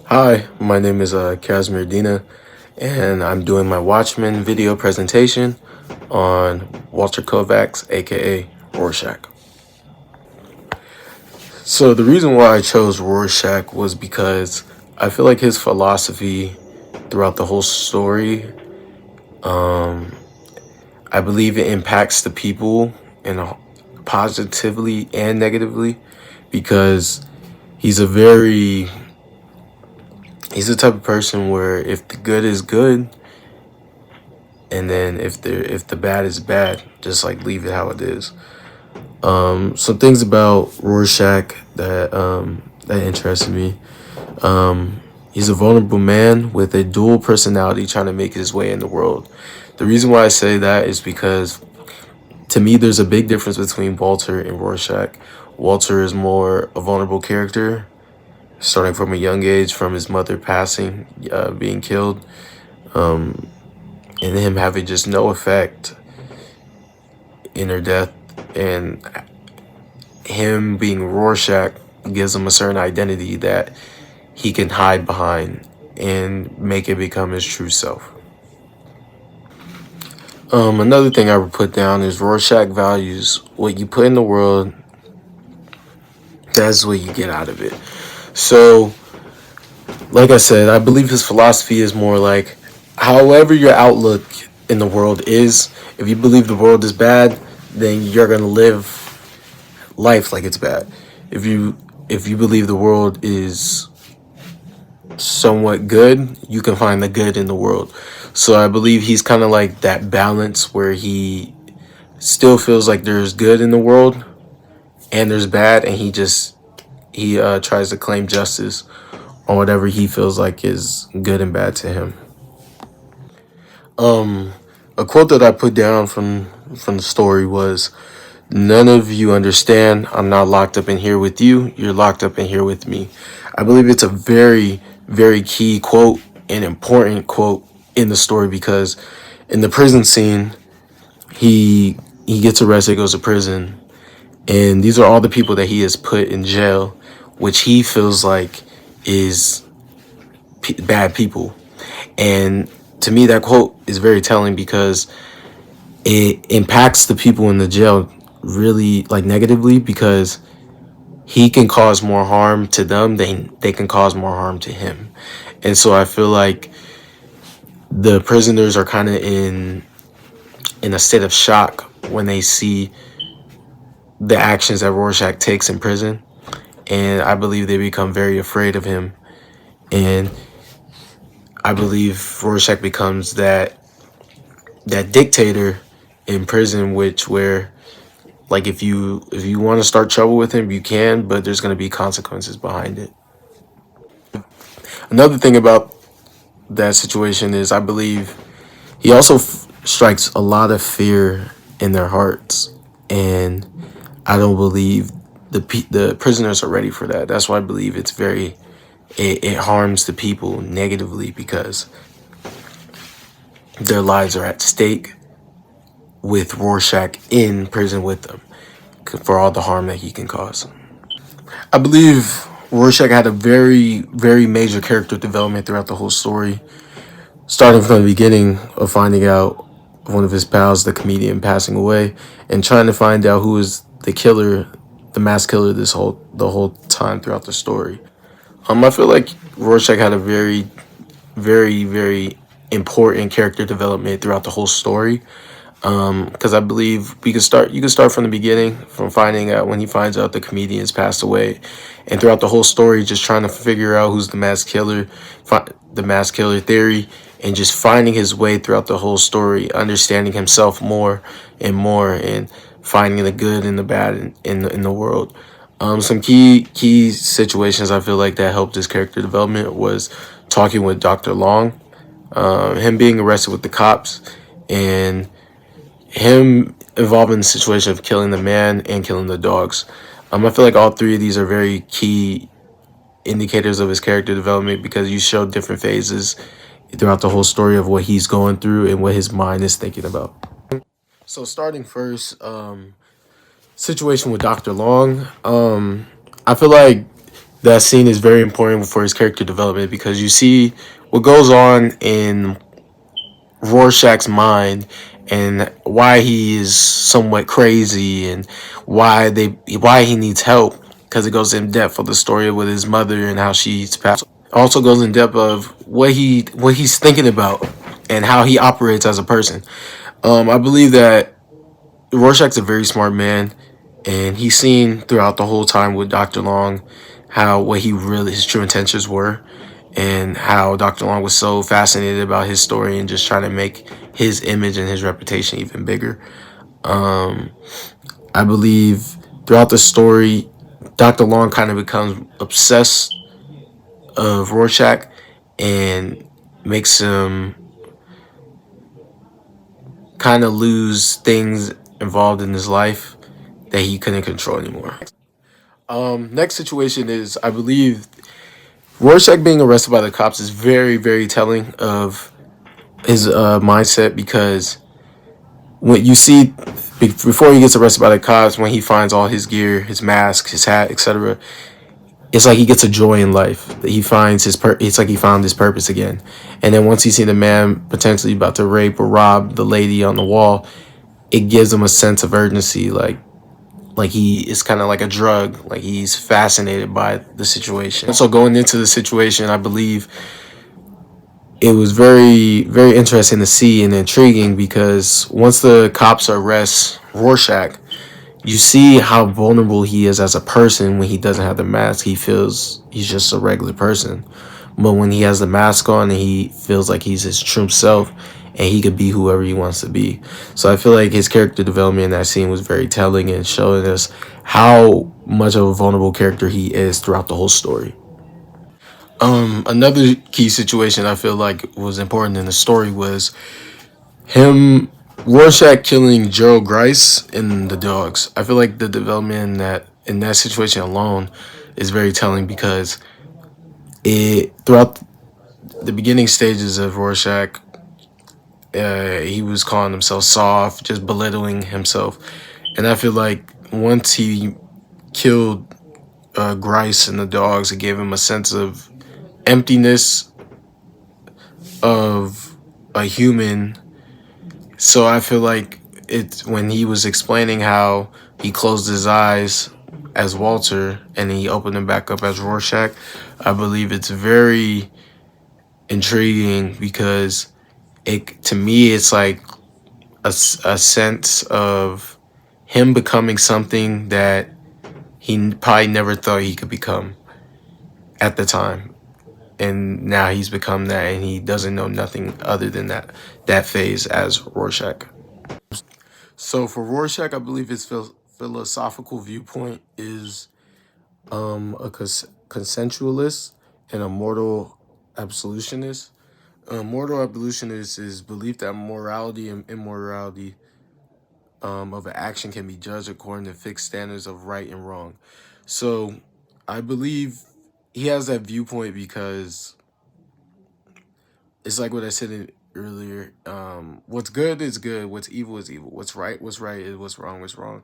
Hi, my name is Casimir Dina, and I'm doing my WatchMen video presentation on Walter Kovacs, aka Rorschach. So the reason why I chose Rorschach was because I feel like his philosophy throughout the whole story, I believe it impacts the people in a positively and negatively because he's a very he's the type of person where if the good is good, and then if the bad is bad, just like leave it how it is. Some things about Rorschach that interested me. He's a vulnerable man with a dual personality trying to make his way in the world. The reason why I say that is because to me there's a big difference between Walter and Rorschach. Walter is more a vulnerable character, starting from a young age, from his mother passing, being killed, and him having just no effect in her death, and him being Rorschach gives him a certain identity that he can hide behind and make it become his true self. Another thing I would put down is Rorschach values what you put in the world, that's what you get out of it. So, like I said, I believe his philosophy is more like, however your outlook in the world is, if you believe the world is bad, then you're gonna live life like it's bad. If you believe the world is somewhat good, you can find the good in the world. So I believe he's kind of like that balance where he still feels like there's good in the world and there's bad, and he tries to claim justice on whatever he feels like is good and bad to him. A quote that I put down from the story was, "None of you understand. I'm not locked up in here with you. You're locked up in here with me." I believe it's a very, very key quote and important quote in the story because in the prison scene, he gets arrested, goes to prison, and these are all the people that he has put in jail, which he feels like is bad people. And to me, that quote is very telling because it impacts the people in the jail really like negatively, because he can cause more harm to them than they can cause more harm to him. And so I feel like the prisoners are kind of in a state of shock when they see the actions that Rorschach takes in prison, and I believe they become very afraid of him. And I believe Rorschach becomes that dictator in prison, which where like if you want to start trouble with him, you can, but there's going to be consequences behind it. Another thing about that situation is I believe he also strikes a lot of fear in their hearts, and I don't believe the prisoners are ready for that. That's why I believe it harms the people negatively because their lives are at stake with Rorschach in prison with them for all the harm that he can cause. I believe Rorschach had a very, very major character development throughout the whole story, starting from the beginning of finding out one of his pals, the comedian, passing away, and trying to find out who is the killer, the mass killer, the whole time throughout the story. I feel like Rorschach had a very, very, very important character development throughout the whole story. Because I believe you can start from the beginning, from finding out when he finds out the comedian's passed away, and throughout the whole story, just trying to figure out who's the mass killer, the mass killer theory, and just finding his way throughout the whole story, understanding himself more and more, and finding the good and the bad in the world. Some key situations I feel like that helped his character development was talking with Dr. Long, him being arrested with the cops, and him involved in the situation of killing the man and killing the dogs. I feel like all three of these are very key indicators of his character development because you show different phases throughout the whole story of what he's going through and what his mind is thinking about. So starting first, situation with Dr. Long, I feel like that scene is very important for his character development because you see what goes on in Rorschach's mind and why he is somewhat crazy and why he needs help, because it goes in depth of the story with his mother and how she's passed. Also goes in depth of what he's thinking about and how he operates as a person. I believe that Rorschach's a very smart man, and he's seen throughout the whole time with Dr. Long how what he really his true intentions were, and how Dr. Long was so fascinated about his story and just trying to make his image and his reputation even bigger. I believe throughout the story, Dr. Long kind of becomes obsessed of Rorschach and makes him kind of lose things involved in his life that he couldn't control anymore. Next situation is, I believe, Rorschach being arrested by the cops is very, very telling of his mindset, because when you see before he gets arrested by the cops, when he finds all his gear, his mask, his hat, etc., it's like he gets a joy in life. That he finds it's like he found his purpose again. And then once he see the man potentially about to rape or rob the lady on the wall, it gives him a sense of urgency, like he is kind of like a drug, like he's fascinated by the situation. So going into the situation, I believe it was very, very interesting to see and intriguing, because once the cops arrest Rorschach, you see how vulnerable he is as a person. When he doesn't have the mask, he feels he's just a regular person. But when he has the mask on, he feels like he's his true self, and he could be whoever he wants to be. So I feel like his character development in that scene was very telling and showing us how much of a vulnerable character he is throughout the whole story. Another key situation I feel like was important in the story was him, Rorschach killing Gerald Grice and the dogs. I feel like the development in that situation alone is very telling, because it throughout the beginning stages of Rorschach, he was calling himself soft, just belittling himself, and I feel like once he killed Grice and the dogs, it gave him a sense of emptiness of a human. So I feel like it's when he was explaining how he closed his eyes as Walter and he opened them back up as Rorschach, I believe it's very intriguing, because it to me it's like a sense of him becoming something that he probably never thought he could become at the time, and now he's become that, and he doesn't know nothing other than that phase as Rorschach. So for Rorschach, I believe his philosophical viewpoint is a consensualist and a moral absolutionist. A moral absolutionist is belief that morality and immorality of an action can be judged according to fixed standards of right and wrong. So I believe he has that viewpoint because it's like what I said earlier. What's good is good. What's evil is evil. What's right is what's wrong.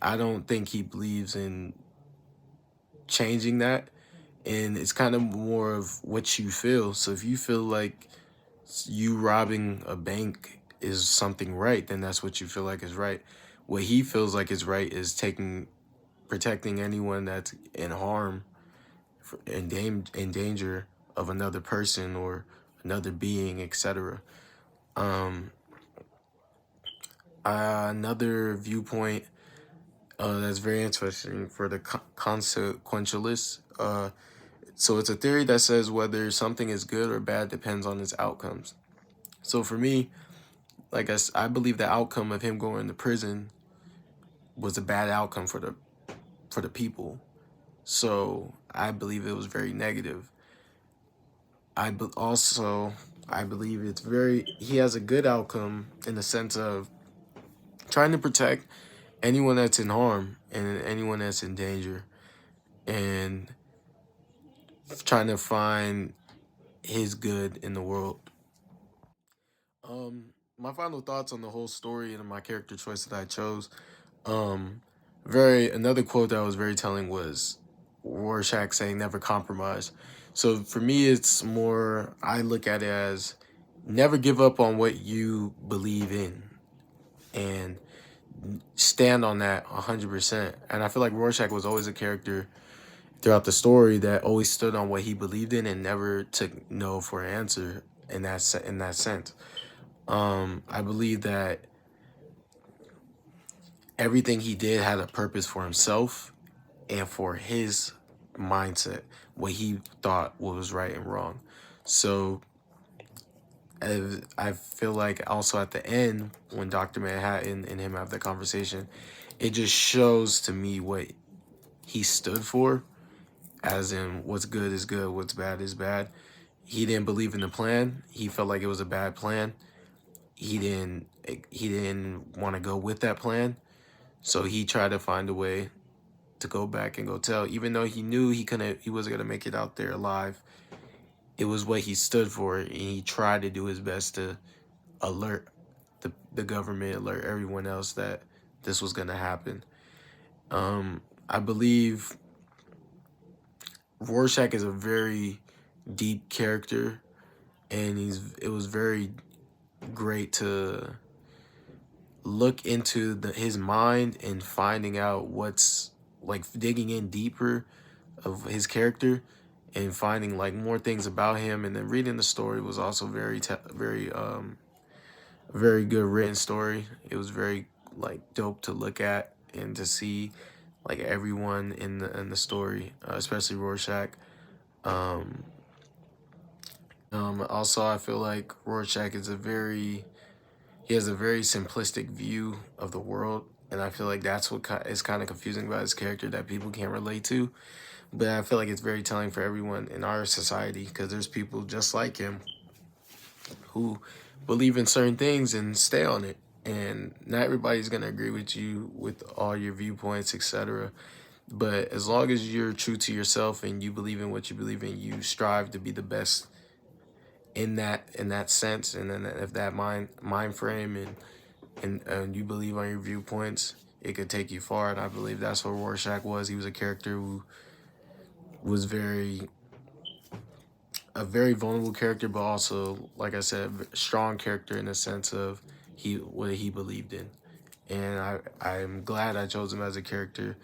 I don't think he believes in changing that. And it's kind of more of what you feel. So if you feel like you robbing a bank is something right, then that's what you feel like is right. What he feels like is right is protecting anyone that's in harm, in danger of another person or another being, etc. Um, Another viewpoint that's very interesting for the consequentialist. So it's a theory that says whether something is good or bad depends on its outcomes. So for me, I believe the outcome of him going to prison was a bad outcome for the people. So I believe it was very negative. Also I believe it's very he has a good outcome in the sense of trying to protect anyone that's in harm and anyone that's in danger, and trying to find his good in the world. My final thoughts on the whole story and my character choice that I chose. Um, very another quote that was very telling was Rorschach saying never compromise. So for me, it's more, I look at it as never give up on what you believe in and stand on that 100%. And I feel like Rorschach was always a character throughout the story that always stood on what he believed in and never took no for an answer in that sense. I believe that everything he did had a purpose for himself and for his mindset, what he thought was right and wrong. So I feel like also at the end, when Dr. Manhattan and him have the conversation, it just shows to me what he stood for, as in what's good is good, what's bad is bad. He didn't believe in the plan. He felt like it was a bad plan. He didn't want to go with that plan. So he tried to find a way to go back and go tell, even though he knew he wasn't gonna make it out there alive. It was what he stood for, and he tried to do his best to alert the government, alert everyone else that this was gonna happen. I believe Rorschach is a very deep character, and it was very great to look into his mind and finding out what's like, digging in deeper of his character and finding like more things about him, and then reading the story was also very good written story. It was very like dope to look at and to see like everyone in the story, especially Rorschach. Also, I feel like Rorschach is he has a very simplistic view of the world, and I feel like that's what is kind of confusing about his character, that people can't relate to. But I feel like it's very telling for everyone in our society, because there's people just like him who believe in certain things and stay on it. And not everybody's going to agree with you with all your viewpoints, etc. But as long as you're true to yourself and you believe in what you believe in, you strive to be the best in that sense, and then if that mind frame and you believe on your viewpoints, it could take you far. And I believe that's what Rorschach was. He was a character who was a very vulnerable character, but also, like I said, strong character in the sense of what he believed in. And I'm glad I chose him as a character.